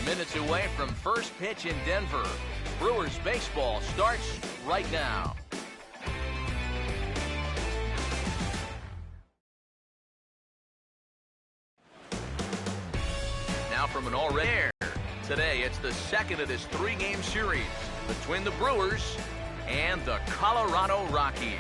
Minutes away from first pitch in Denver. Brewers baseball starts right now. Now from an already there. Today it's the second of this three-game series between the Brewers and the Colorado Rockies.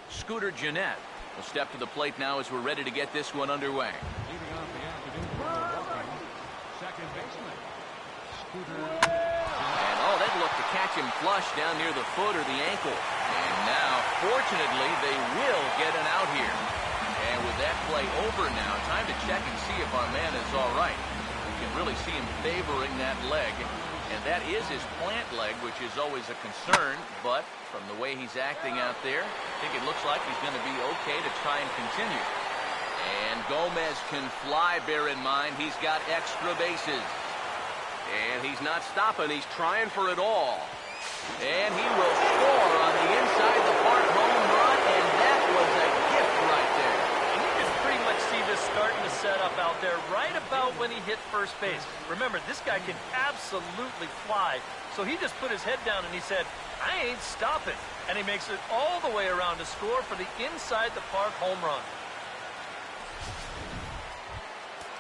Scooter Gennett will step to the plate now as we're ready to get this one underway. Leading off the afternoon for the Rockies, second baseman, Scooter. And oh, that looked to catch him flush down near the foot or the ankle. And now, fortunately, they will get an out here. And with that play over now, time to check and see if our man is all right. We can really see him favoring that leg. And that is his plant leg, which is always a concern. But from the way he's acting out there, I think it looks like he's going to be okay to try and continue. And Gomez can fly, bear in mind, he's got extra bases. And he's not stopping, he's trying for it all. And he will score on the inside the park home run, and that was a gift right there. And you can pretty much see this starting to set up out there right about when he hit first base. Remember, this guy can absolutely fly. So he just put his head down and he said, I ain't stopping. And he makes it all the way around to score for the inside the park home run.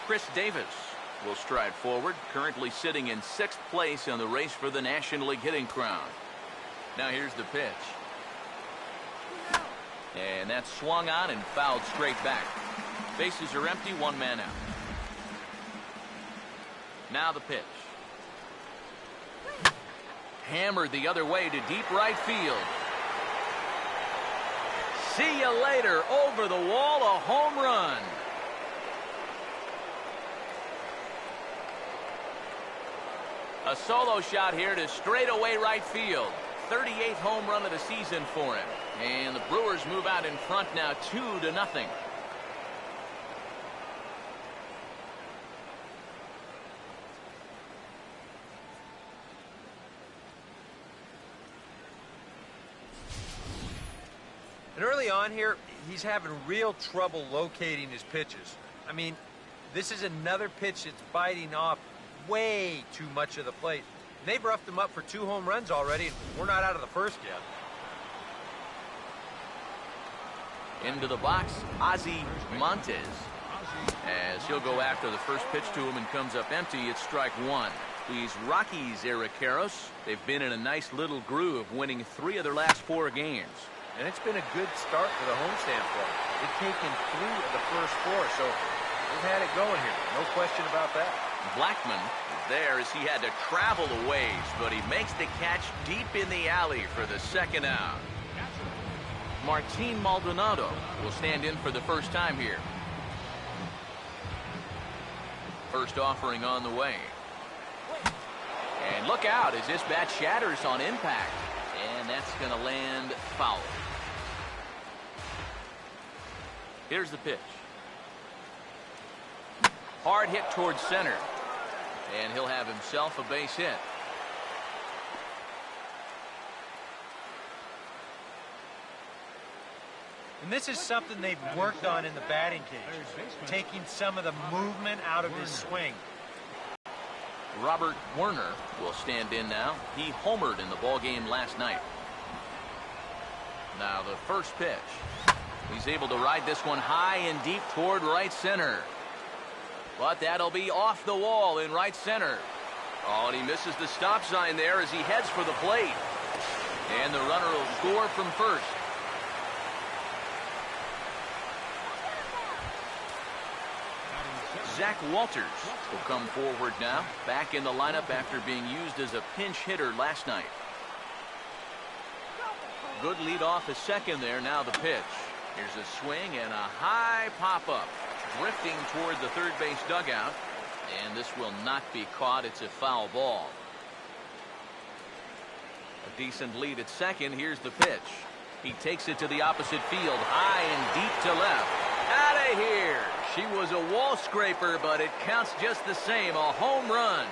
Chris Davis will stride forward, currently sitting in 6th place in the race for the National League hitting crown. Now here's the pitch. And that's swung on and fouled straight back. Bases are empty, one man out. Now the pitch. Hammered the other way to deep right field. See you later. Over the wall, a home run. A solo shot here to straightaway right field. 38th home run of the season for him. And the Brewers move out in front now 2-0. And early on here, he's having real trouble locating his pitches. I mean, this is another pitch that's biting off way too much of the plate. They've roughed him up for 2 home runs already, and we're not out of the first yet. Into the box, Ozzie Montes. As he'll go after the first pitch to him and comes up empty, it's strike one. These Rockies, Eric Karros, they've been in a nice little groove, winning 3 of their last 4 games. And it's been a good start for the homestand play. They've taken 3 of the first 4, so they've had it going here. No question about that. Blackman is there as he had to travel a ways, but he makes the catch deep in the alley for the second out. Martin Maldonado will stand in for the first time here. First offering on the way. And look out as this bat shatters on impact. And that's going to land foul. Here's the pitch. Hard hit towards center. And he'll have himself a base hit. And this is something they've worked on in the batting cage, taking some of the movement out of his swing. Robert Werner will stand in now. He homered in the ballgame last night. Now the first pitch. He's able to ride this one high and deep toward right center. But that'll be off the wall in right center. Oh, and he misses the stop sign there as he heads for the plate. And the runner will score from first. Zach Walters will come forward now, back in the lineup after being used as a pinch hitter last night. Good lead off a second there. Now the pitch. Here's a swing and a high pop-up, drifting toward the third base dugout, and this will not be caught. It's a foul ball. A decent lead at second. Here's the pitch. He takes it to the opposite field, high and deep to left. Out of here. She was a wall scraper, but it counts just the same. A home run.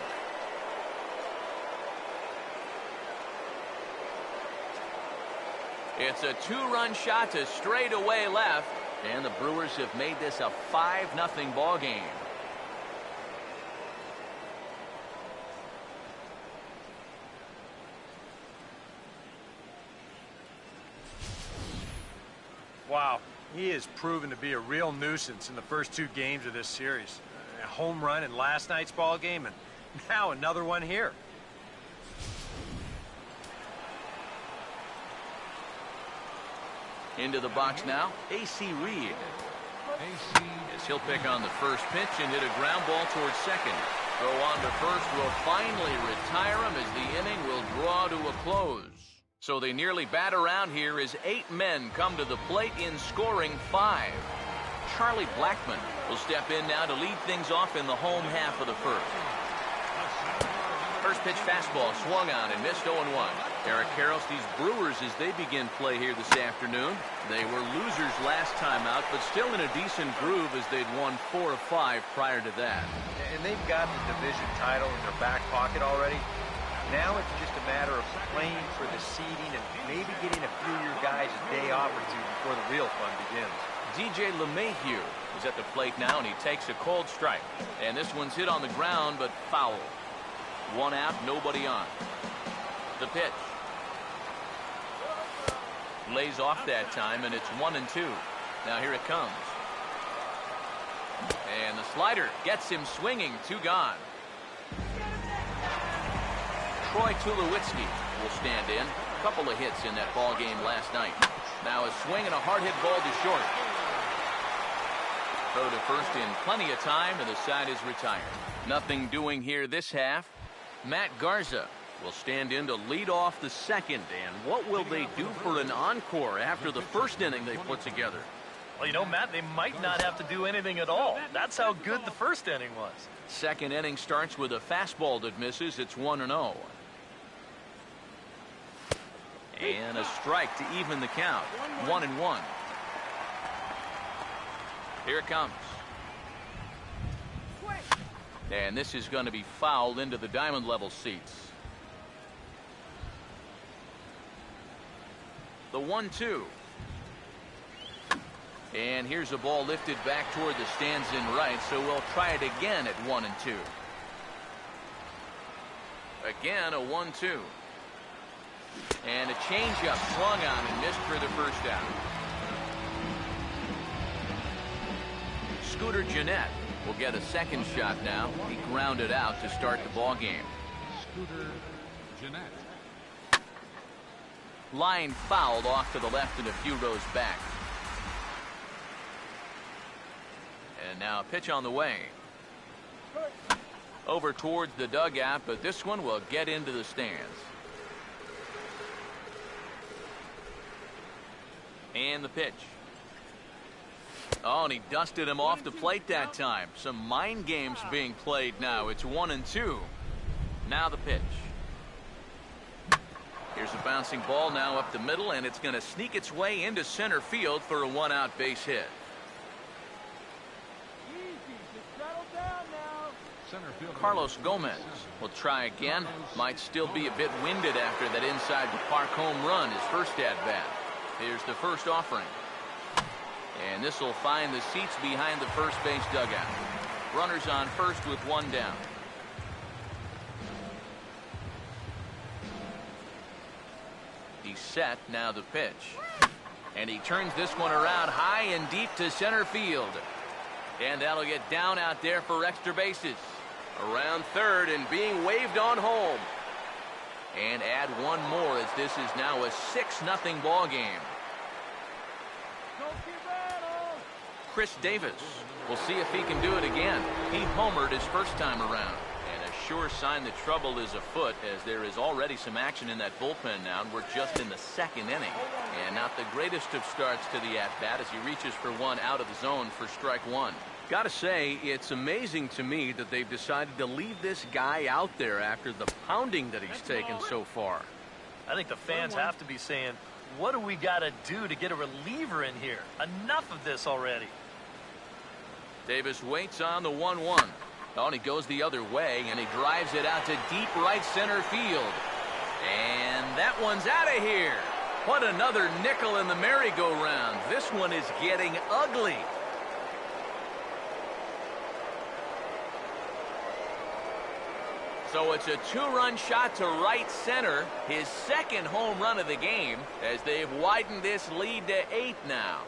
It's a 2-run shot to straightaway left, and the Brewers have made this a 5-0 ball game. Wow, he has proven to be a real nuisance in the first 2 games of this series. A home run in last night's ball game, and now another one here. Into the box now, A.C. Reed. AC. As he'll pick on the first pitch and hit a ground ball towards second. Throw on to first will finally retire him as the inning will draw to a close. So they nearly bat around here as 8 men come to the plate in scoring 5. Charlie Blackmon will step in now to lead things off in the home half of the first. First pitch fastball swung on and missed 0-1. Eric Karros, these Brewers, as they begin play here this afternoon. They were losers last time out, but still in a decent groove as they'd won 4 of 5 prior to that. And they've got the division title in their back pocket already. Now it's just a matter of playing for the seeding and maybe getting a few of your guys a day off or two before the real fun begins. DJ LeMahieu is at the plate now, and he takes a cold strike. And this one's hit on the ground, but foul. 1 out, nobody on. The pitch. Lays off that time, and it's 1-2. Now here it comes. And the slider gets him swinging. 2 gone. Troy Tulowitzki will stand in. A couple of hits in that ball game last night. Now a swing and a hard hit ball to short. Throw to first in plenty of time, and the side is retired. Nothing doing here this half. Matt Garza will stand in to lead off the second. And what will they do for an encore after the first inning they put together? Well, you know, Matt, they might not have to do anything at all. That's how good the first inning was. Second inning starts with a fastball that misses. It's 1-0. And a strike to even the count. 1-1. Here it comes. And this is going to be fouled into the diamond level seats. The 1-2. And here's a ball lifted back toward the stands in right, so we'll try it again at 1-2. Again, a 1-2. And a changeup swung on and missed for the first out. Scooter Gennett will get a second shot now. He grounded out to start the ball game. Scooter Gennett. Line fouled off to the left and a few rows back. And now a pitch on the way. Over towards the dugout, but this one will get into the stands. And the pitch. Oh, and he dusted him off the plate that time. Some mind games being played now. It's 1-2. Now the pitch. Here's a bouncing ball now up the middle, and it's going to sneak its way into center field for a 1-out base hit. Carlos Gomez will try again. Might still be a bit winded after that inside the park home run, his first at-bat. Here's the first offering. And this will find the seats behind the first base dugout. Runners on first with 1 down. He's set, now the pitch. And he turns this one around high and deep to center field. And that'll get down out there for extra bases. Around third and being waved on home. And add one more as this is now a 6-0 ball game. Chris Davis will see if he can do it again. He homered his first time around. And a sure sign that trouble is afoot, as there is already some action in that bullpen now, and we're just in the second inning. And not the greatest of starts to the at-bat as he reaches for one out of the zone for strike 1. Gotta say, it's amazing to me that they've decided to leave this guy out there after the pounding that he's taken so far. I think the fans have to be saying, what do we got to do to get a reliever in here? Enough of this already. Davis waits on the 1-1. Oh, and he goes the other way, and he drives it out to deep right center field. And that one's out of here. What another nickel in the merry-go-round. This one is getting ugly. So it's a two-run shot to right center, his second home run of the game, as they've widened this lead to 8 now.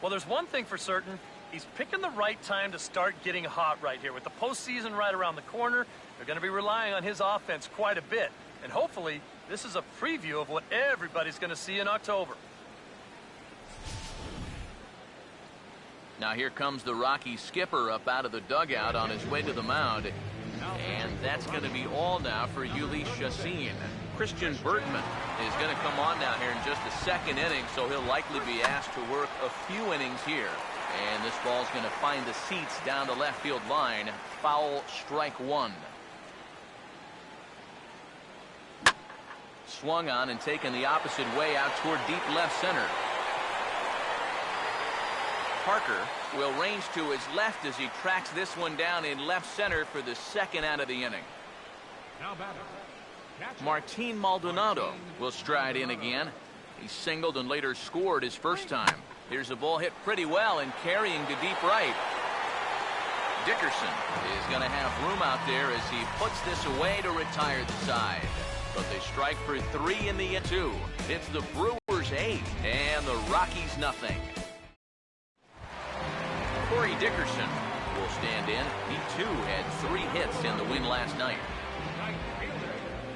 Well, there's one thing for certain. He's picking the right time to start getting hot right here. With the postseason right around the corner, they're going to be relying on his offense quite a bit. And hopefully, this is a preview of what everybody's going to see in October. Now here comes the Rockies skipper up out of the dugout on his way to the mound. And that's going to be all now for Yuli Chassin. Christian Bergman is going to come on now here in just the second inning, so he'll likely be asked to work a few innings here. And this ball's going to find the seats down the left field line. Foul, strike one. Swung on and taken the opposite way out toward deep left center. Parker will range to his left as he tracks this one down in left center for the second out of the inning. Now batter, catcher, Martin Maldonado will stride in again. He singled and later scored his first time. Here's a ball hit pretty well and carrying to deep right. Dickerson is going to have room out there as he puts this away to retire the side. But they strike for 3 in the 2. It's the Brewers 8 and the Rockies nothing. Corey Dickerson will stand in. He too had 3 hits in the win last night.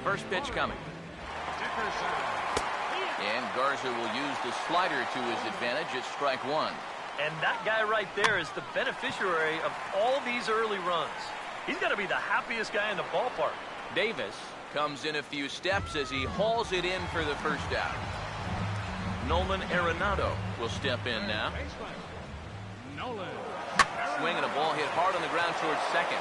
First pitch coming. And Garza will use the slider to his advantage at strike one. And that guy right there is the beneficiary of all these early runs. He's got to be the happiest guy in the ballpark. Davis comes in a few steps as he hauls it in for the first out. Nolan Arenado will step in now. Nolan. Swinging a ball hit hard on the ground towards second.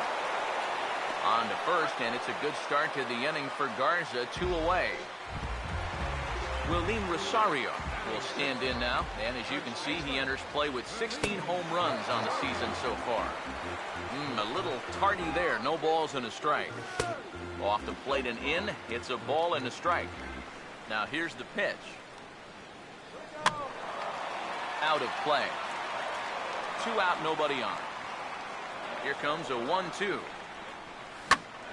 On to first, and it's a good start to the inning for Garza. 2 away. Willie Rosario will stand in now, and as you can see, he enters play with 16 home runs on the season so far. A little tardy there. No balls and a strike. Off the plate and in. It's a ball and a strike. Now here's the pitch. Out of play. 2 out, nobody on. Here comes a 1-2.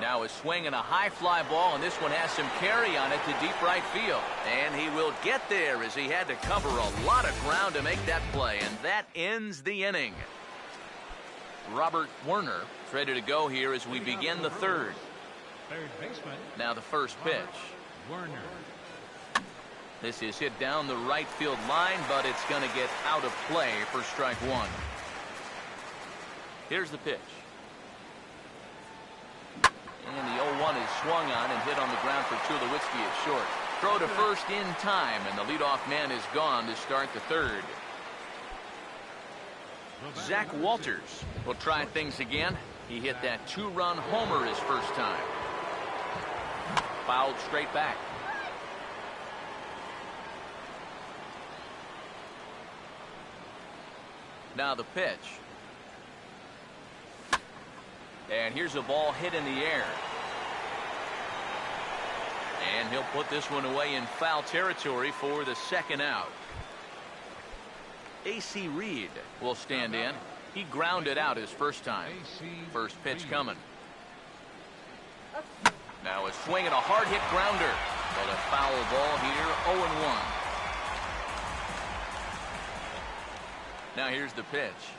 Now a swing and a high fly ball, and this one has some carry on it to deep right field. And he will get there as he had to cover a lot of ground to make that play, and that ends the inning. Robert Werner ready to go here as we begin the third. Third baseman. Now the first pitch. Werner. This is hit down the right field line, but it's going to get out of play for strike one. Here's the pitch. And the 0-1 is swung on and hit on the ground for Tulowitzki at short. Throw to first in time, and the leadoff man is gone to start the third. Zach Walters will try things again. He hit that 2-run homer his first time. Fouled straight back. Now the pitch. And here's a ball hit in the air. And he'll put this one away in foul territory for the second out. A.C. Reed will stand in. He grounded out his first time. First pitch coming. Now a swing and a hard hit grounder. But a foul ball here, 0-1. Now here's the pitch.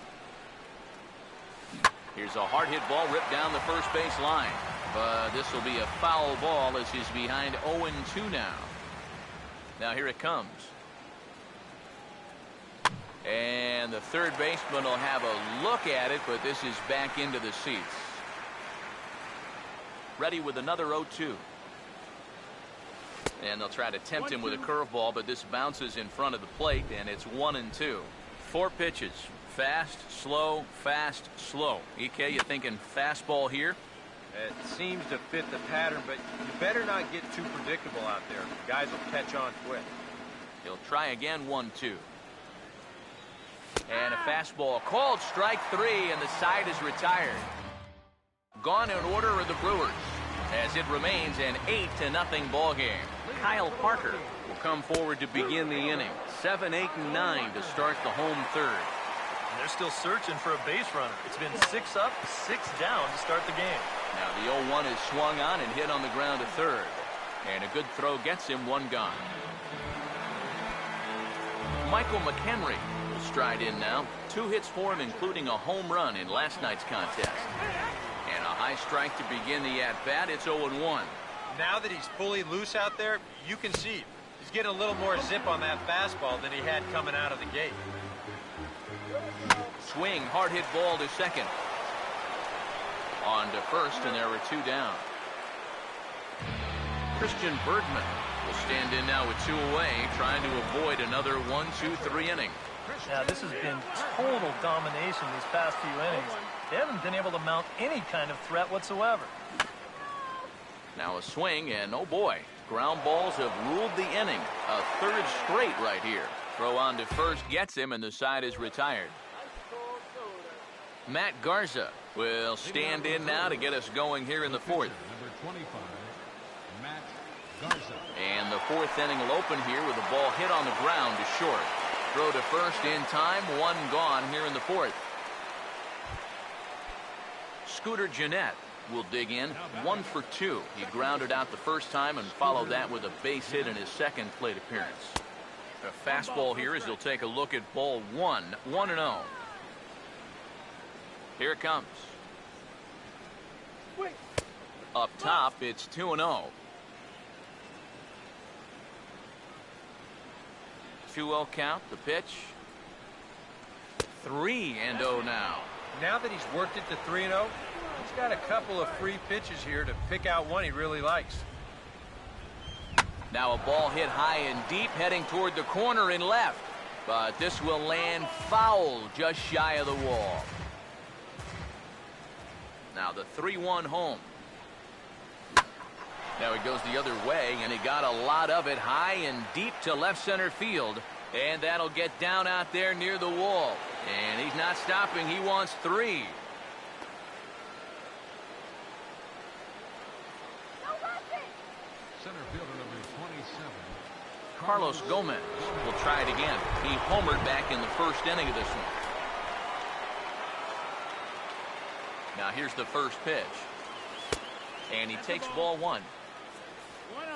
Here's a hard hit ball ripped down the first base line. But this will be a foul ball as he's behind 0-2 now. Now here it comes. And the third baseman will have a look at it, but this is back into the seats. Ready with another 0-2. And they'll try to tempt him with a curveball, but this bounces in front of the plate, and it's 1-2. 4 pitches. Fast, slow, fast, slow. EK, you thinking fastball here? It seems to fit the pattern, but you better not get too predictable out there. Guys will catch on quick. He'll try again, 1-2. And a fastball called strike 3, and the side is retired. Gone in order are the Brewers, as it remains an 8-0 ball game. Kyle Parker will come forward to begin the inning. 7, 8, and 9 to start the home third. And they're still searching for a base runner. It's been 6 up, 6 down to start the game. Now the 0-1 is swung on and hit on the ground to third. And a good throw gets him, 1 gone. Michael McHenry will stride in now. 2 hits for him, including a home run in last night's contest. And a high strike to begin the at-bat. It's 0-1. Now that he's fully loose out there, you can see he's getting a little more zip on that fastball than he had coming out of the gate. Swing, hard hit ball to second. On to first, and there are 2 down. Christian Bergman will stand in now with 2 away, trying to avoid another 1, 2, 3 inning. Now, this has been total domination these past few innings. They haven't been able to mount any kind of threat whatsoever. Now a swing, and oh boy, ground balls have ruled the inning. A 3rd straight right here. Throw on to first gets him, and the side is retired. Matt Garza will stand in now to get us going here in the 4th. Number 25, Matt Garza. And the 4th inning will open here with a ball hit on the ground to short. Throw to first in time, 1 gone here in the 4th. Scooter Gennett will dig in, 1 for 2. He grounded out the first time and followed that with a base hit in his 2nd plate appearance. A fastball here as he'll take a look at ball 1, 1-0. Here it comes. Up top, it's 2-0. 2-0 count, the pitch. 3-0 now. Now that he's worked it to 3-0, he's got a couple of free pitches here to pick out one he really likes. Now a ball hit high and deep, heading toward the corner in left. But this will land foul just shy of the wall. Now the 3-1 home. Now he goes the other way, and he got a lot of it high and deep to left center field. And that'll get down out there near the wall. And he's not stopping. He wants 3. Center fielder number 27. Carlos Gomez will try it again. He homered back in the 1st inning of this one. Now here's the first pitch. And he takes ball 1.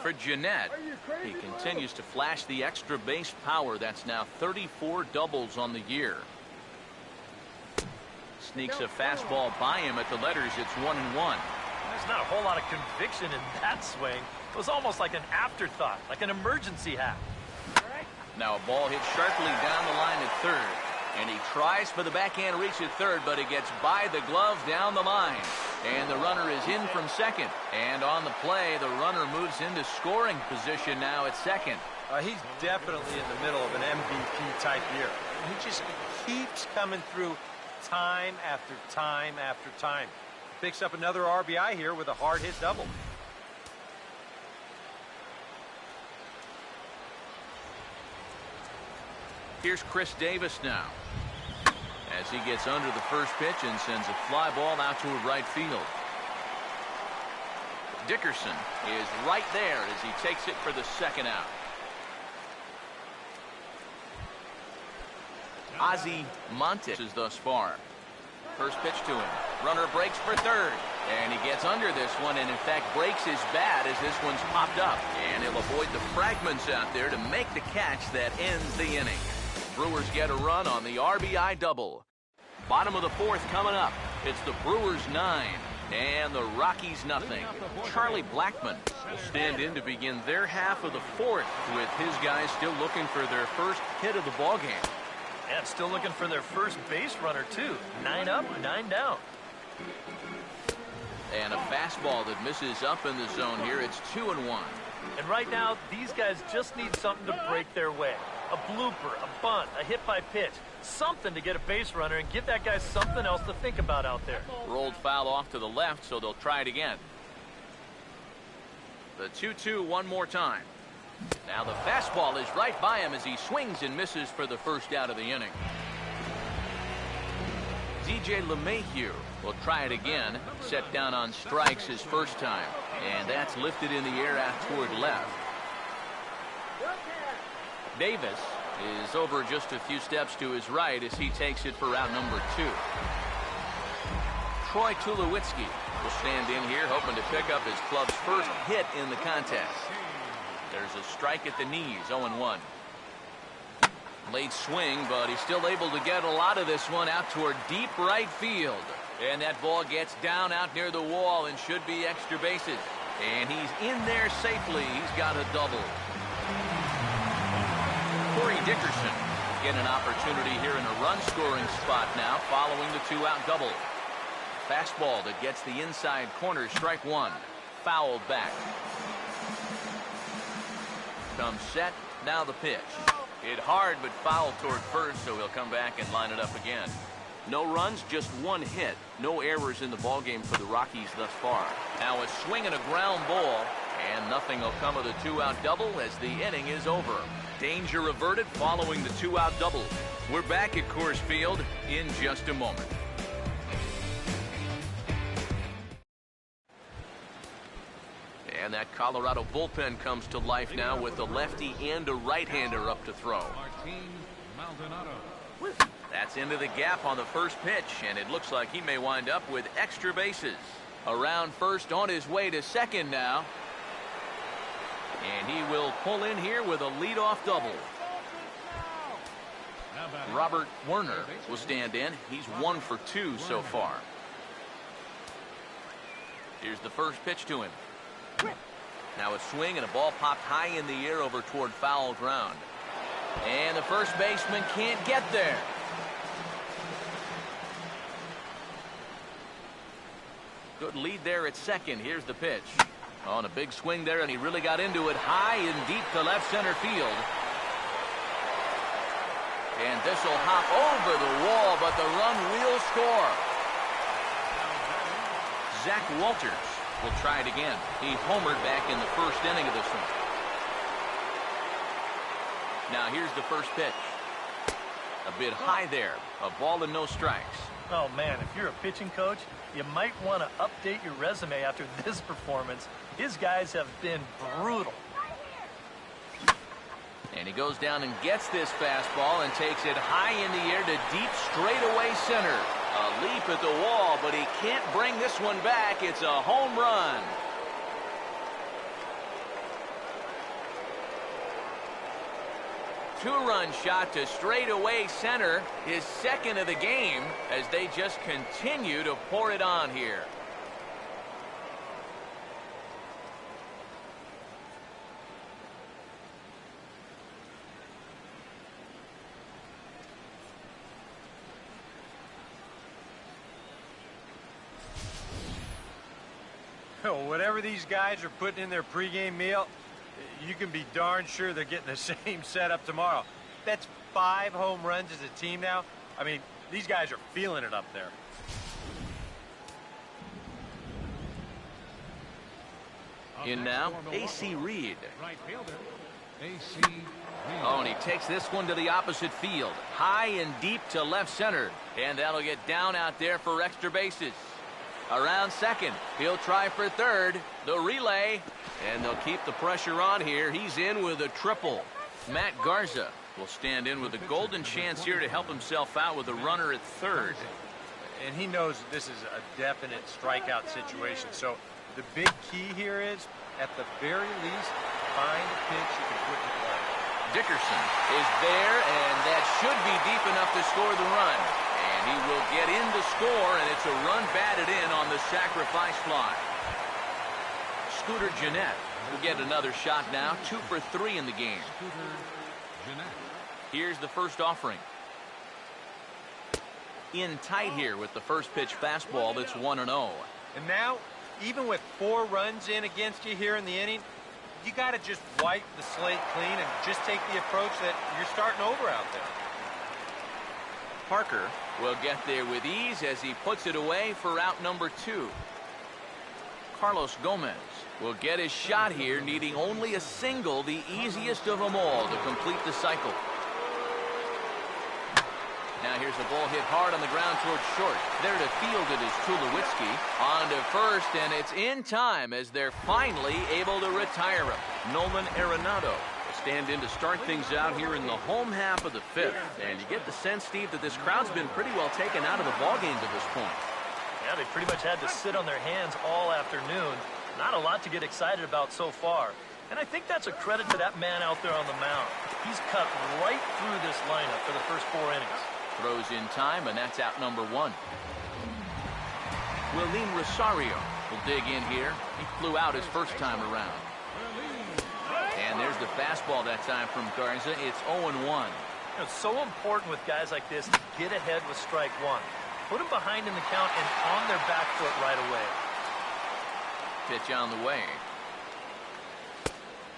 For Gennett, he continues to flash the extra base power. That's now 34 doubles on the year. Sneaks a fastball by him at the letters. It's 1-1. There's not a whole lot of conviction in that swing. It was almost like an afterthought, like an emergency hack. Now a ball hit sharply down the line at 3rd. And he tries for the backhand reach at 3rd, but it gets by the glove down the line. And the runner is in from 2nd. And on the play, the runner moves into scoring position now at 2nd. He's definitely in the middle of an MVP type year. He just keeps coming through time after time after time. Picks up another RBI here with a hard hit double. Here's Chris Davis now, as he gets under the first pitch and sends a fly ball out toward right field. Dickerson is right there as he takes it for the 2nd out. Ozzie Montes is thus far. First pitch to him. Runner breaks for 3rd. And he gets under this one, and in fact breaks his bat as this one's popped up. And he'll avoid the fragments out there to make the catch that ends the inning. Brewers get a run on the RBI double. Bottom of the 4th coming up. It's the Brewers 9 and the Rockies nothing. Charlie Blackmon will stand in to begin their half of the 4th, with his guys still looking for their first hit of the ballgame. And still looking for their first base runner, too. 9 up, 9 down. And a fastball that misses up in the zone here. It's 2-1. And right now, these guys just need something to break their way. A blooper, a bunt, a hit by pitch. Something to get a base runner and give that guy something else to think about out there. Rolled foul off to the left, so they'll try it again. The 2-2 one more time. Now the fastball is right by him as he swings and misses for the first out of the inning. DJ LeMahieu will try it again. Set down on strikes his first time. And that's lifted in the air out toward left. Davis is over just a few steps to his right as he takes it for route number 2. Troy Tulowitzki will stand in here hoping to pick up his club's first hit in the contest. There's a strike at the knees, 0-1. Late swing, but he's still able to get a lot of this one out toward deep right field. And that ball gets down out near the wall and should be extra bases. And he's in there safely. He's got a double. Corey Dickerson get an opportunity here in a run-scoring spot now following the 2-out double. Fastball that gets the inside corner, strike 1. Fouled back. Comes set, now the pitch. Hit hard but fouled toward first, so he'll come back and line it up again. No runs, just 1 hit. No errors in the ballgame for the Rockies thus far. Now a swing and a ground ball, and nothing will come of the 2-out double as the inning is over. Danger averted following the 2-out double. We're back at Coors Field in just a moment. And that Colorado bullpen comes to life now with a lefty and a right-hander up to throw. That's into the gap on the first pitch, and it looks like he may wind up with extra bases. Around first, on his way to second now. And he will pull in here with a leadoff double. Robert Werner will stand in. He's 1 for 2 so far. Here's the first pitch to him. Now a swing and a ball popped high in the air over toward foul ground. And the first baseman can't get there. Good lead there at second. Here's the pitch. On a big swing there, and he really got into it high and deep to left center field. And this will hop over the wall, but the run will score. Zach Walters will try it again. He homered back in the first inning of this one. Now here's the first pitch. A bit high there. A ball and no strikes. Oh, man, if you're a pitching coach, you might want to update your resume after this performance. His guys have been brutal. And he goes down and gets this fastball and takes it high in the air to deep straightaway center. A leap at the wall, but he can't bring this one back. It's a home run. Two-run shot to straightaway center, his second of the game, as they just continue to pour it on here. Whatever these guys are putting in their pregame meal, you can be darn sure they're getting the same setup tomorrow. That's 5 home runs as a team now. I mean, these guys are feeling it up there. In now, A.C. Reed. Right fielder, A.C. Reed. Oh, and he takes this one to the opposite field. High and deep to left center. And that'll get down out there for extra bases. Around second, he'll try for third. The relay, and they'll keep the pressure on here. He's in with a triple. Matt Garza will stand in with a golden chance here to help himself out with a runner at third. And he knows this is a definite strikeout situation. So the big key here is, at the very least, find a pitch you can put in play. Dickerson is there, and that should be deep enough to score the run. And he will get in to score, and it's a run batted in on the sacrifice fly. Scooter Gennett will get another shot now, 2 for 3 in the game. Here's the first offering. In tight here with the first pitch fastball that's 1-0. And now, even with 4 runs in against you here in the inning, you got to just wipe the slate clean and just take the approach that you're starting over out there. Parker will get there with ease as he puts it away for out number 2. Carlos Gomez will get his shot here, needing only a single, the easiest of them all, to complete the cycle. Now here's a ball hit hard on the ground towards short. There to field it is Tulowitzki. On to first, and it's in time as they're finally able to retire him. Nolan Arenado will stand in to start things out here in the home half of the fifth. And you get the sense, Steve, that this crowd's been pretty well taken out of the ballgame to this point. Yeah, they pretty much had to sit on their hands all afternoon. Not a lot to get excited about so far. And I think that's a credit to that man out there on the mound. He's cut right through this lineup for the first 4 innings. Throws in time, and that's out number 1. Willeen Rosario will dig in here. He flew out his first time around. And there's the fastball that time from Garza. It's 0-1. It's so important with guys like this to get ahead with strike 1. Put them behind in the count and on their back foot right away. Pitch on the way.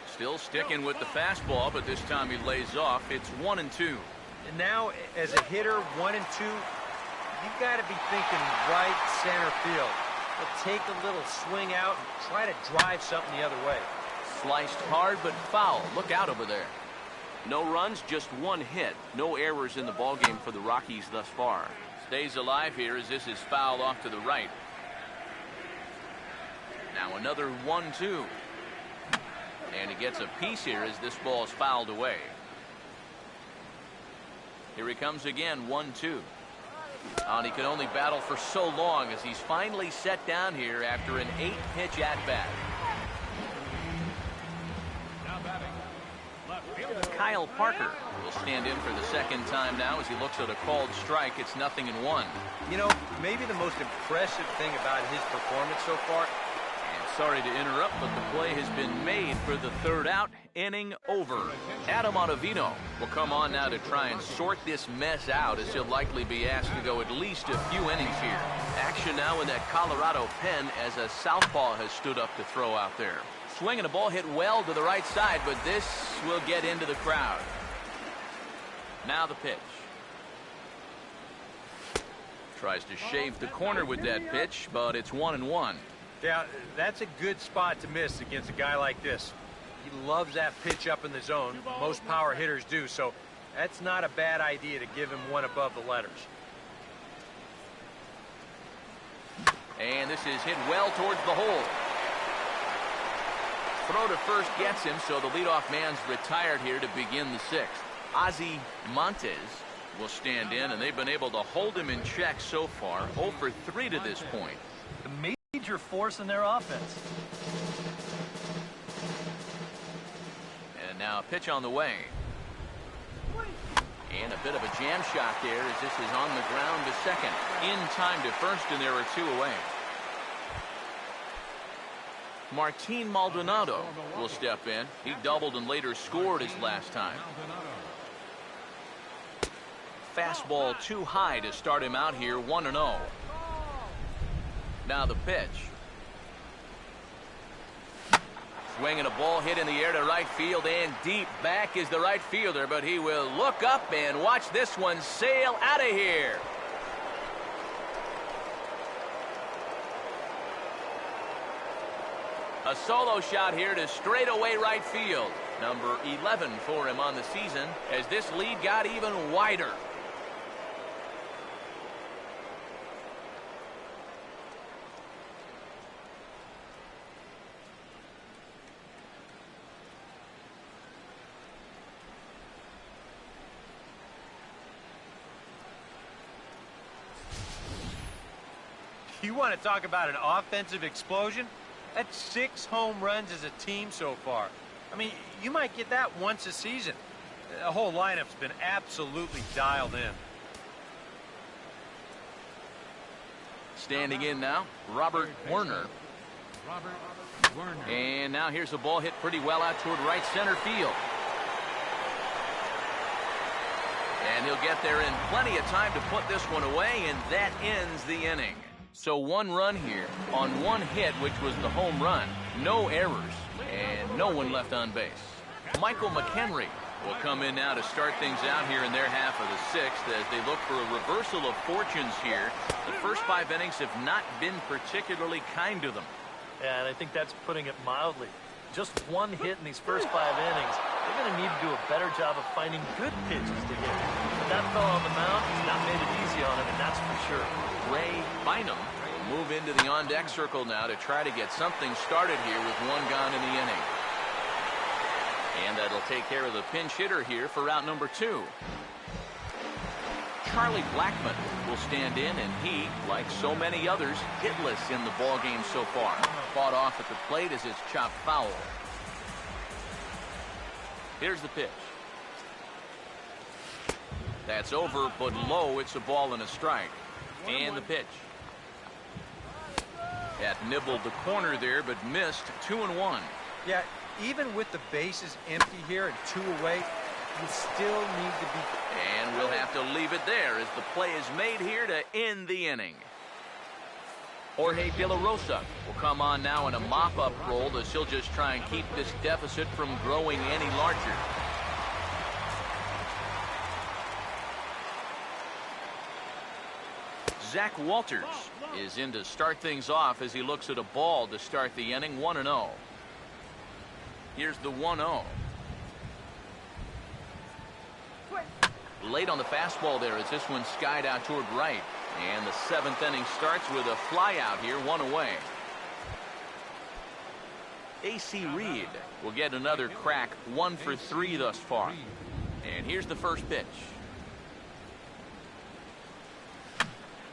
Still sticking with the fastball, but this time he lays off. It's 1-2. And now, as a hitter, 1 and 2, you've got to be thinking right center field. But take a little swing out and try to drive something the other way. Sliced hard, but foul. Look out over there. No runs, just 1 hit. No errors in the ballgame for the Rockies thus far. Stays alive here as this is fouled off to the right. Now another 1-2. And he gets a piece here as this ball is fouled away. Here he comes again, 1-2. And he can only battle for so long as he's finally set down here after an 8-pitch at-bat. Now batting, left fielder. Kyle Parker will stand in for the second time now as he looks at a called strike. It's 0-1. You know, maybe the most impressive thing about his performance so far. Sorry to interrupt, but the play has been made for the 3rd out. Inning over. Adam Ottavino will come on now to try and sort this mess out as he'll likely be asked to go at least a few innings here. Action now in that Colorado pen as a southpaw has stood up to throw out there. Swinging a ball hit well to the right side, but this will get into the crowd. Now the pitch. Tries to shave the corner with that pitch, but it's 1-1. Yeah, that's a good spot to miss against a guy like this. He loves that pitch up in the zone. Most power hitters do, so that's not a bad idea to give him one above the letters. And this is hit well towards the hole. Throw to first gets him, so the leadoff man's retired here to begin the 6th. Ozzie Montes will stand in, and they've been able to hold him in check so far. 0 for 3 to this point. The major force in their offense. And now a pitch on the way. And a bit of a jam shot there as this is on the ground to second. In time to first, and there are 2 away. Martin Maldonado will step in. He doubled and later scored his last time. Fastball too high to start him out here, 1-0. Now the pitch. Swinging a ball hit in the air to right field, and deep back is the right fielder, but he will look up and watch this one sail out of here. A solo shot here to straightaway right field. Number 11 for him on the season as this lead got even wider. You want to talk about an offensive explosion? That's 6 home runs as a team so far. I mean, you might get that once a season. The whole lineup's been absolutely dialed in. Standing in now, Robert Werner. And now here's a ball hit pretty well out toward right center field. And he'll get there in plenty of time to put this one away, and that ends the inning. So 1 run here on 1 hit, which was the home run. No errors, and no one left on base. Michael McHenry will come in now to start things out here in their half of the 6th as they look for a reversal of fortunes here. The first 5 innings have not been particularly kind to them. Yeah, and I think that's putting it mildly. Just 1 hit in these first 5 innings, they're going to need to do a better job of finding good pitches to hit. But that fella on the mound has not made it easy on him, and that's for sure. Ray Bynum will move into the on-deck circle now to try to get something started here with one gone in the inning. And that'll take care of the pinch hitter here for out number 2. Charlie Blackmon will stand in, and he, like so many others, hitless in the ball game so far. Fought off at the plate as it's chopped foul. Here's the pitch. That's over, but low. It's a ball and a strike. And the pitch. That nibbled the corner there, but missed. 2-1. Yeah, even with the bases empty here and 2 away, you still need to be. And we'll have to leave it there as the play is made here to end the inning. Jorge De La Rosa will come on now in a mop-up role as he'll just try and keep this deficit from growing any larger. Zach Walters is in to start things off as he looks at a ball to start the inning. 1-0. Here's the 1-0. Late on the fastball there as this one skied out toward right. And the 7th inning starts with a fly out here, 1 away. A.C. Reed will get another crack, 1 for 3 thus far. And here's the first pitch.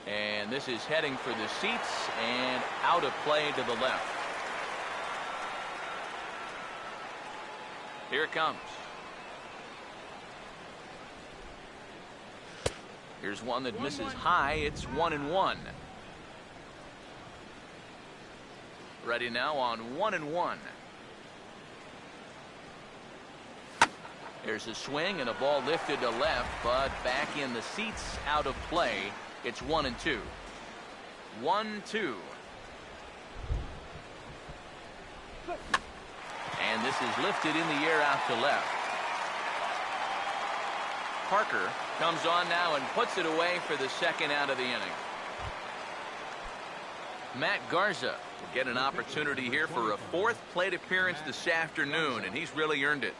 And this is heading for the seats and out of play to the left. Here it comes. Here's one that misses high. It's 1-1. Ready now on 1-1. There's a swing and a ball lifted to left, but back in the seats, out of play. It's 1-2. 1-2. And this is lifted in the air out to left. Parker comes on now and puts it away for the second out of the inning. Matt Garza will get an opportunity here for a 4th plate appearance this afternoon, and he's really earned it.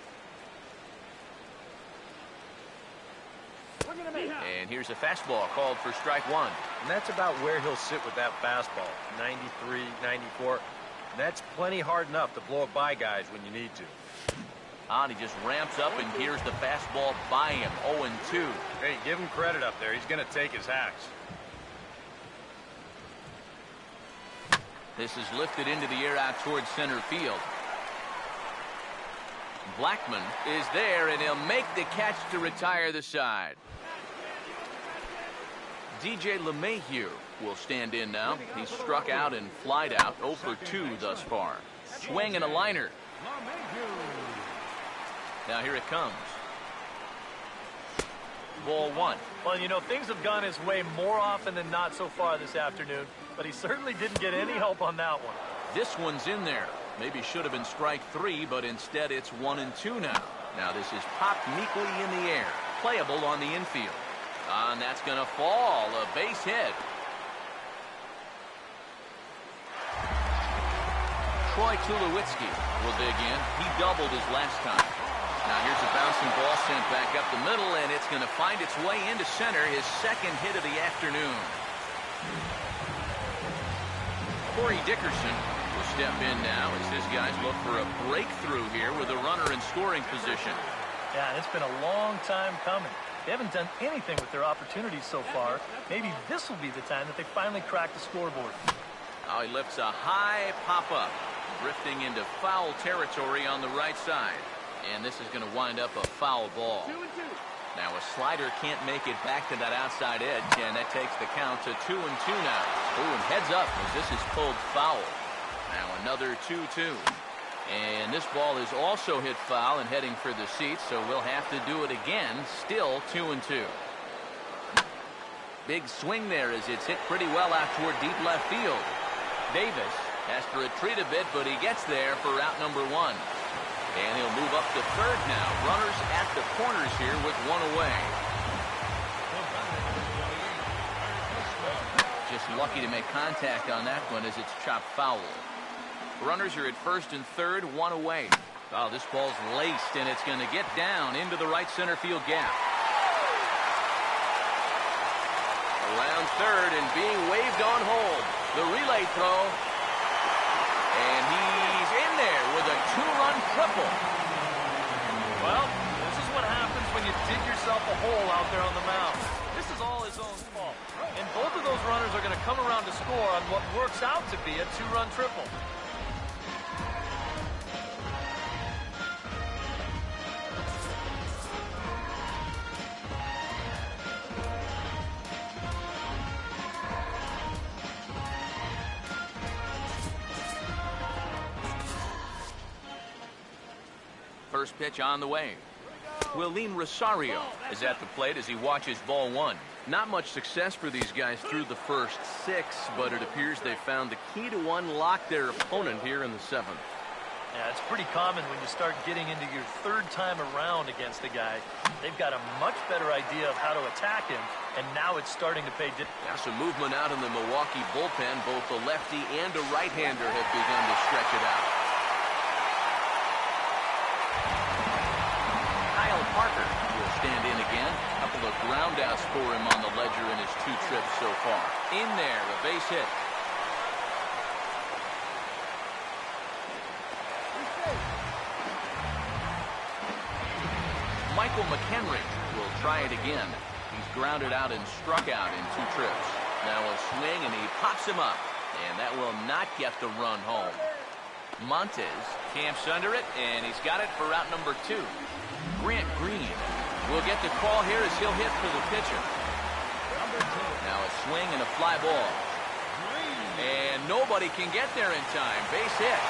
And here's a fastball called for strike 1. And that's about where he'll sit with that fastball. 93, 94. And that's plenty hard enough to blow it by guys when you need to. And he just ramps up, and here's the fastball by him. 0-2. Hey, give him credit up there. He's going to take his hacks. This is lifted into the air out towards center field. Blackmon is there, and he'll make the catch to retire the side. DJ LeMahieu will stand in now. He's struck out and flied out. 0 for 2 thus far. Swing and a liner. Now here it comes. Ball 1. Well, you know, things have gone his way more often than not so far this afternoon, but he certainly didn't get any help on that one. This one's in there. Maybe should have been strike 3, but instead it's 1-2 now. Now this is popped meekly in the air. Playable on the infield. And that's going to fall. A base hit. Troy Tulowitzki will dig in. He doubled his last time. Now here's a bouncing ball sent back up the middle, and it's going to find its way into center, his 2nd hit of the afternoon. Corey Dickerson will step in now as his guys look for a breakthrough here with a runner in scoring position. Yeah, it's been a long time coming. They haven't done anything with their opportunities so far. Maybe this will be the time that they finally crack the scoreboard. Now he lifts a high pop-up, drifting into foul territory on the right side. And this is going to wind up a foul ball. 2-2. Now a slider can't make it back to that outside edge, and that takes the count to 2-2 now. Ooh, and heads up as this is pulled foul. Now another 2-2. And this ball is also hit foul and heading for the seats, so we'll have to do it again. Still 2-2. Big swing there as it's hit pretty well out toward deep left field. Davis has to retreat a bit, but he gets there for out number 1. And he'll move up to third now. Runners at the corners here with 1 away. Just lucky to make contact on that one as it's chopped foul. Runners are at first and third, 1 away. Oh, this ball's laced, and it's going to get down into the right center field gap. Around third and being waved on hold. The relay throw. And he's in there with a two-run triple. Well, this is what happens when you dig yourself a hole out there on the mound. This is all his own fault. And both of those runners are going to come around to score on what works out to be a two-run triple. First pitch on the way. Willeen Rosario is at the plate as he watches ball one. Not much success for these guys through the first 6, but it appears they found the key to unlock their opponent here in the 7th. Yeah, it's pretty common when you start getting into your third time around against a guy. They've got a much better idea of how to attack him, and now it's starting to pay dividends. Now some movement out in the Milwaukee bullpen. Both the lefty and a right-hander have begun to stretch it out. Parker will stand in again. A couple of groundouts for him on the ledger in his 2 trips so far. In there, a base hit. Michael McHenry will try it again. He's grounded out and struck out in 2 trips. Now a swing, and he pops him up. And that will not get the run home. Montes camps under it, and he's got it for route number 2. Grant Green will get the call here as he'll hit for the pitcher. Now a swing and a fly ball. And nobody can get there in time. Base hit.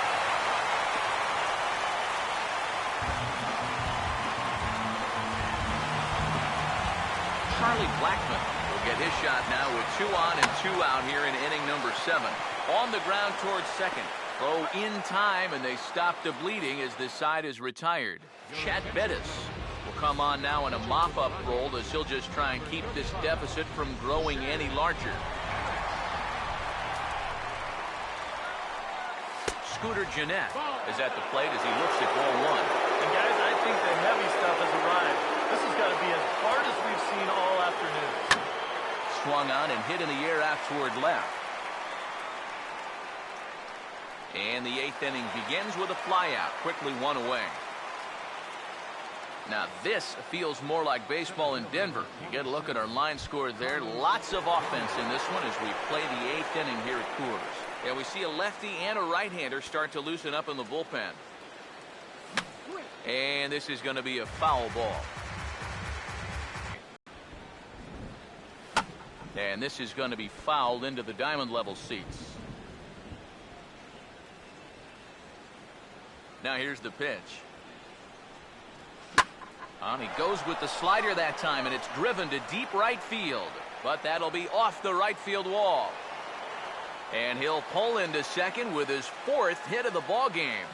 Charlie Blackmon will get his shot now with 2 on and 2 out here in inning number 7. On the ground towards second. Throw in time, and they stop the bleeding as this side is retired. Chad Bettis will come on now in a mop-up role as he'll just try and keep this deficit from growing any larger. Scooter Gennett is at the plate as he looks at ball 1. And guys, I think the heavy stuff has arrived. This has got to be as hard as we've seen all afternoon. Swung on and hit in the air out toward left. And the 8th inning begins with a flyout, quickly 1 away. Now this feels more like baseball in Denver. You get a look at our line score there. Lots of offense in this one as we play the 8th inning here at Coors. And we see a lefty and a right-hander start to loosen up in the bullpen. And this is going to be a foul ball. And this is going to be fouled into the diamond level seats. Now here's the pitch. He goes with the slider that time, and it's driven to deep right field. But that'll be off the right field wall. And he'll pull into second with his 4th hit of the ball game.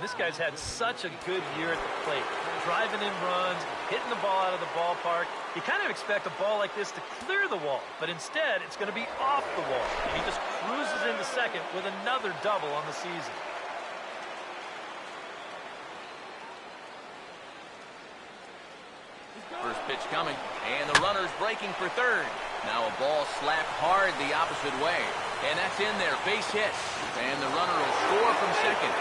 This guy's had such a good year at the plate. Driving in runs, hitting the ball out of the ballpark. You kind of expect a ball like this to clear the wall, but instead it's going to be off the wall. And he just cruises into second with another double on the season. First pitch coming, and the runner's breaking for third. Now a ball slapped hard the opposite way, and that's in there, base hit, and the runner will score from second.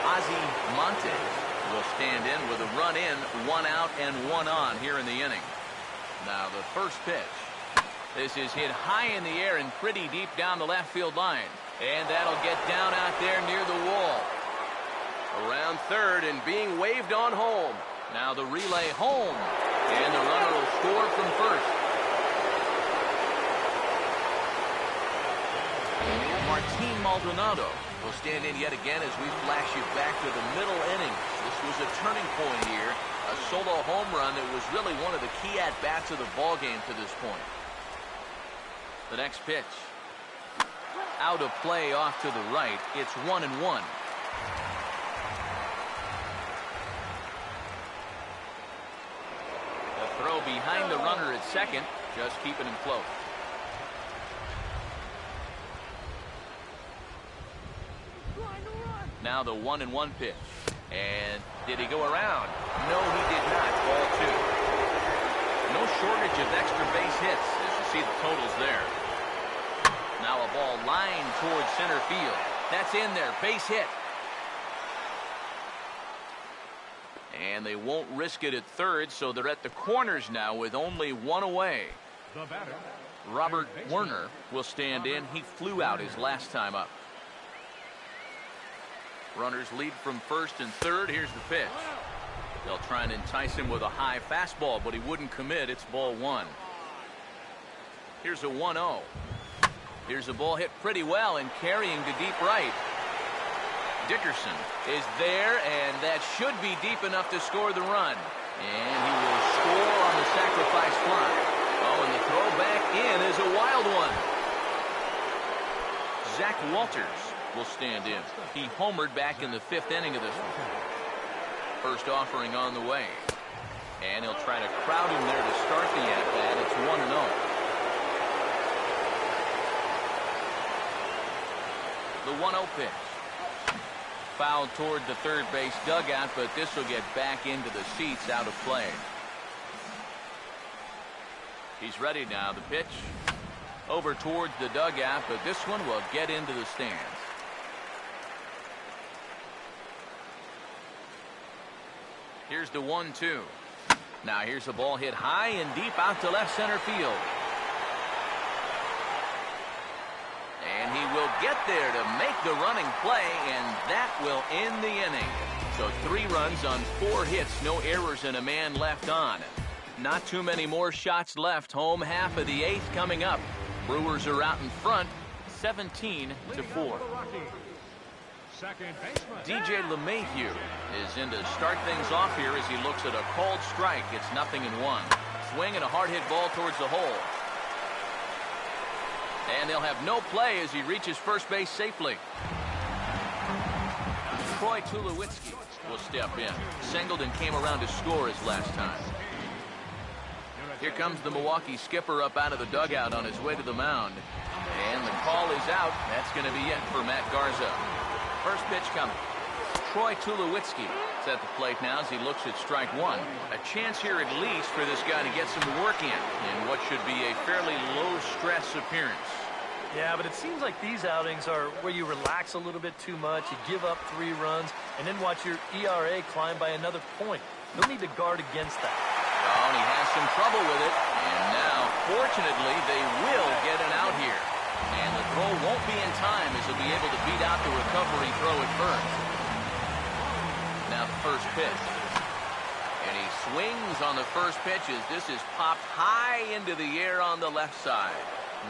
Ozzie Montes will stand in with a run in, 1 out and 1 on here in the inning. Now the first pitch. This is hit high in the air and pretty deep down the left field line, and that'll get down out there near the wall. Around third and being waved on home. Now the relay home. And the runner will score from first. Martin Maldonado will stand in yet again as we flash you back to the middle innings. This was a turning point here. A solo home run that was really one of the key at-bats of the ball game to this point. The next pitch. Out of play off to the right. It's 1-1. Throw behind the runner at second, just keeping him close. Now the 1-1 pitch. And did he go around? No, he did not. Ball 2. No shortage of extra base hits as you see the totals there. Now a ball lined towards center field. That's in there. Base hit. And they won't risk it at third, so they're at the corners now with only one away. The batter, Robert Werner will stand in. He flew out his last time up. Runners lead from first and third. Here's the pitch. They'll try and entice him with a high fastball, but he wouldn't commit. It's ball 1. Here's a 1-0. Here's a ball hit pretty well and carrying to deep right. Dickerson is there, and that should be deep enough to score the run. And he will score on the sacrifice fly. Oh, and the throw back in is a wild one. Zach Walters will stand in. He homered back in the 5th inning of this one. First offering on the way. And he'll try to crowd him there to start the at-bat. It's 1-0. The 1-0 pitch. Foul toward the third base dugout, but this will get back into the seats, out of play. He's ready now. The pitch over towards the dugout, but this one will get into the stands. Here's the 1-2. Now here's a ball hit high and deep out to left center field. And he will get there to make the running play, and that will end the inning. So 3 runs on 4 hits, no errors, and a man left on. Not too many more shots left. Home half of the 8th coming up. Brewers are out in front, 17-4. Second baseman. DJ LeMahieu is in to start things off here as he looks at a called strike. It's 0-1. Swing and a hard hit ball towards the hole. And they'll have no play as he reaches first base safely. Troy Tulowitzki will step in. Singleton came around to score his last time. Here comes the Milwaukee skipper up out of the dugout on his way to the mound. And the call is out. That's going to be it for Matt Garza. First pitch coming. Troy Tulowitzki is at the plate now as he looks at strike 1. A chance here at least for this guy to get some work in what should be a fairly low-stress appearance. Yeah, but it seems like these outings are where you relax a little bit too much, you give up 3 runs, and then watch your ERA climb by another point. He'll need to guard against that. Oh, and he has some trouble with it. And now, fortunately, they will get an out here. And the throw won't be in time as he'll be able to beat out the recovery throw at first. Now the first pitch. And he swings on the first pitch as this is popped high into the air on the left side.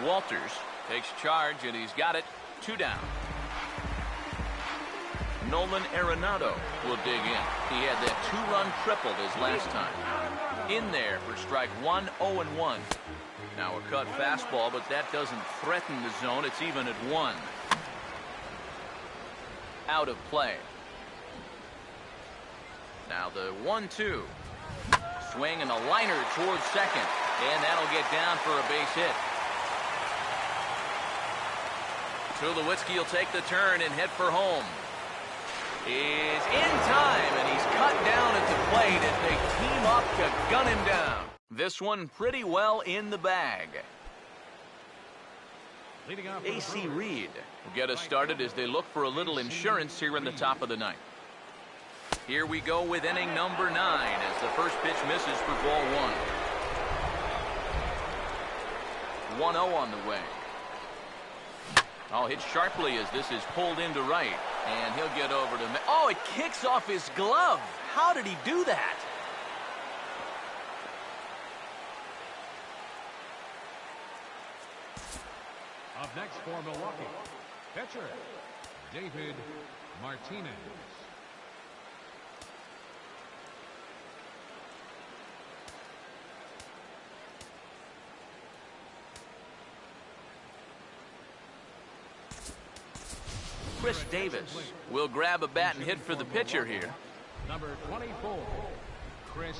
Walters takes charge, and he's got it. 2 down. Nolan Arenado will dig in. He had that 2-run triple his last time. In there for strike 1, 0-1. Now a cut fastball, but that doesn't threaten the zone. It's even at 1. Out of play. Now the 1-2. Swing and a liner towards second. And that'll get down for a base hit. Tulowitzki will take the turn and head for home. Is in time, and he's cut down at the plate as they team up to gun him down. This one pretty well in the bag. A.C. Reed will get us started as they look for a little insurance here in the top of the 9th. Here we go with inning number 9 as the first pitch misses for ball 1. 1-0 on the way. Oh, hit sharply as this is pulled into right. And he'll get over to... Oh, it kicks off his glove. How did he do that? Up next for Milwaukee, pitcher David Martinez. Chris Davis will grab a bat and hit for the pitcher here. Number 24, Chris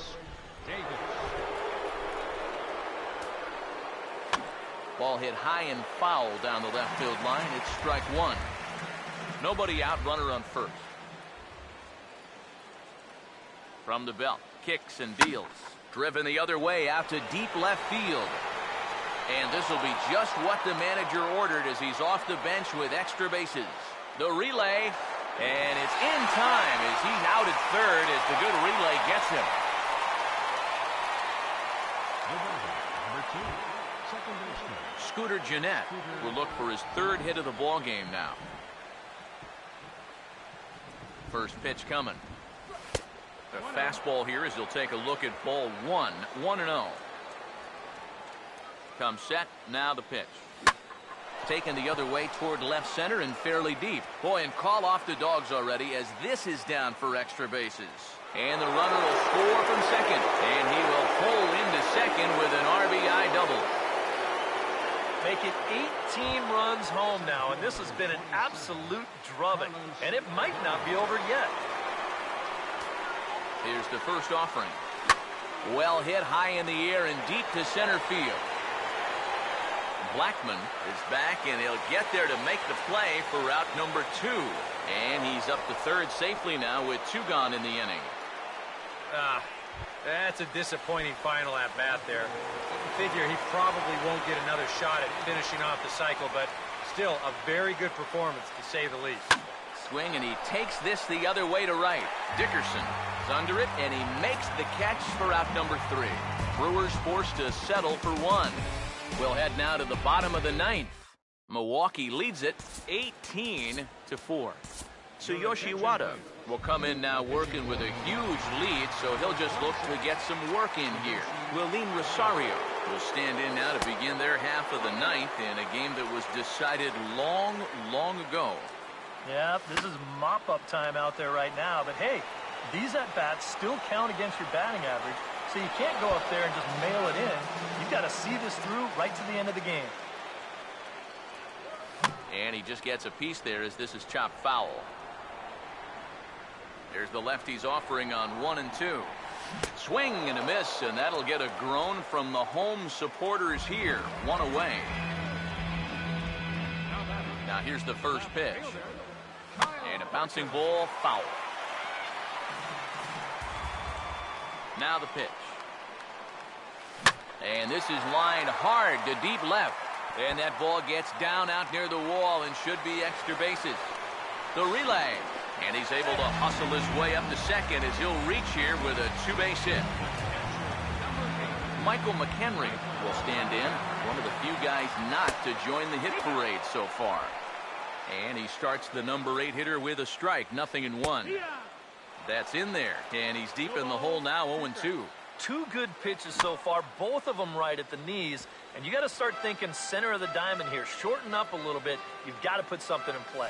Davis. Ball hit high and foul down the left field line. It's strike 1. Nobody out, runner on first. From the belt, kicks and deals. Driven the other way out to deep left field. And this will be just what the manager ordered as he's off the bench with extra bases. The relay, and it's in time as he's out at third as the good relay gets him. Number 2, second baseman. Scooter Gennett will look for his third hit of the ball game now. First pitch coming. A fastball here as he'll take a look at ball 1, 1-0. Comes set, now the pitch. Taken the other way toward left center and fairly deep. Boy, and call off the Dogs already as this is down for extra bases. And the runner will score from second. And he will pull into second with an RBI double. Make it 18 runs home now, and this has been an absolute drubbing. And it might not be over yet. Here's the first offering. Well hit high in the air and deep to center field. Blackman is back, and he'll get there to make the play for route number 2. And he's up to third safely now with 2 gone in the inning. That's a disappointing final at bat there. You figure he probably won't get another shot at finishing off the cycle, but still a very good performance to say the least. Swing, and he takes this the other way to right. Dickerson is under it, and he makes the catch for out number 3. Brewers forced to settle for 1. We'll head now to the bottom of the 9th. Milwaukee leads it 18-4. Tsuyoshi Wada will come in now working with a huge lead, so he'll just look to get some work in here. Willeen Rosario will stand in now to begin their half of the 9th in a game that was decided long, long ago. Yeah, this is mop-up time out there right now, but hey, these at-bats still count against your batting average, so you can't go up there and just mail it in. You've got to see this through right to the end of the game. And he just gets a piece there as this is chopped foul. There's the lefty's offering on 1 and 2. Swing and a miss, and that'll get a groan from the home supporters here. 1 away. Now here's the first pitch. And a bouncing ball, foul. Now the pitch. And this is lined hard to deep left. And that ball gets down out near the wall and should be extra bases. The relay. And he's able to hustle his way up to second as he'll reach here with a 2-base hit. Michael McHenry will stand in. One of the few guys not to join the hit parade so far. And he starts the number 8 hitter with a strike. 0-1. That's in there. And he's deep in the hole now, 0-2. 2 good pitches so far, both of them right at the knees. And you got to start thinking center of the diamond here. Shorten up a little bit. You've got to put something in play.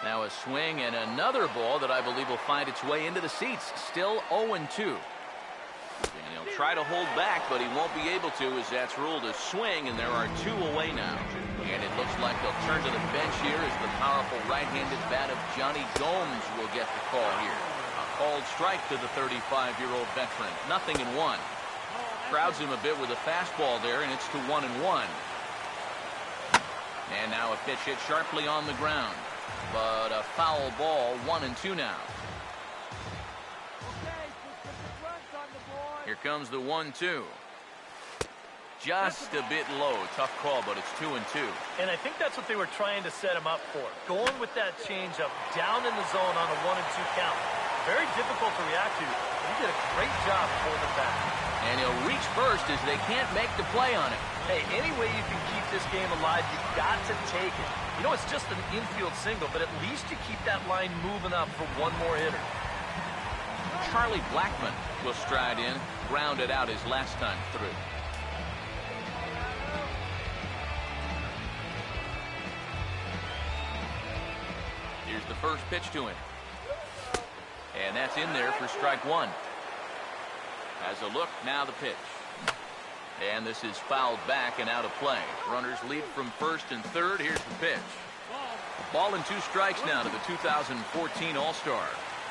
Now a swing and another ball that I believe will find its way into the seats. Still 0-2. And he'll try to hold back, but he won't be able to as that's ruled a swing, and there are 2 away now. And it looks like they'll turn to the bench here as the powerful right-handed bat of Johnny Gomes will get the call here. A called strike to the 35-year-old veteran. 0-1. Crowds him a bit with a fastball there, and it's to 1-1. And now a pitch hit sharply on the ground. But a foul ball, 1-2 now. Here comes the 1-2. Just a bit low. Tough call, but it's 2-2. And I think that's what they were trying to set him up for. Going with that changeup down in the zone on a 1-2 count. Very difficult to react to, but he did a great job holding back. And he'll reach first as they can't make the play on it. Hey, any way you can keep this game alive, you've got to take it. You know, it's just an infield single, but at least you keep that line moving up for one more hitter. Charlie Blackman will stride in, grounded out his last time through. Here's the first pitch to him. And that's in there for strike 1. Has a look, now the pitch. And this is fouled back and out of play. Runners lead from first and third. Here's the pitch. Ball and 2 strikes now to the 2014 All-Star.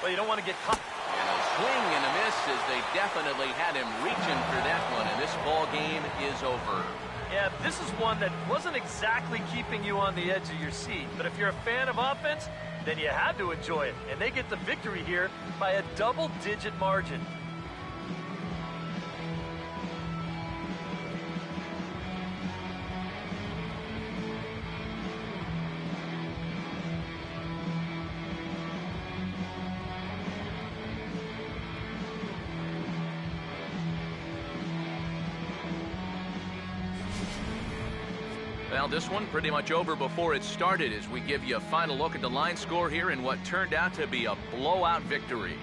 Well, you don't want to get caught. And a swing and a miss as they definitely had him reaching for that one. And this ball game is over. Yeah, this is one that wasn't exactly keeping you on the edge of your seat. But if you're a fan of offense, then you had to enjoy it. And they get the victory here by a double-digit margin. Well, this one pretty much over before it started as we give you a final look at the line score here in what turned out to be a blowout victory.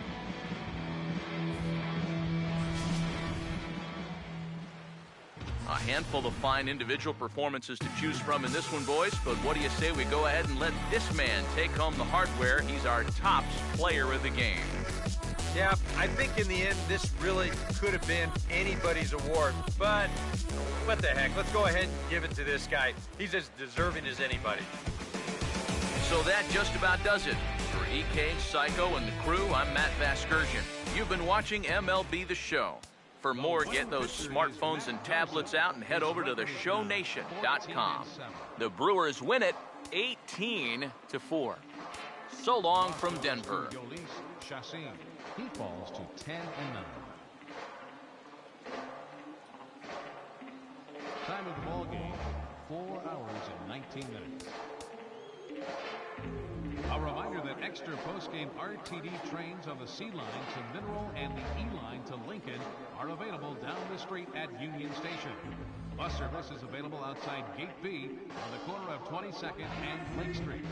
A handful of fine individual performances to choose from in this one, boys, but what do you say we go ahead and let this man take home the hardware? He's our tops player of the game. Yeah, I think in the end, this really could have been anybody's award, but what the heck? Let's go ahead and give it to this guy. He's as deserving as anybody. So that just about does it. For EK, Psycho, and the crew, I'm Matt Vasgersian. You've been watching MLB The Show. For more, get those smartphones and tablets out and head over to theshownation.com. The Brewers win it 18-4. So long from Denver. He falls to 10-9. Time of the ball game, 4 hours and 19 minutes. A reminder that extra post-game RTD trains on the C line to Mineral and the E line to Lincoln are available down the street at Union Station. Bus service is available outside Gate B on the corner of 22nd and Lake Streets.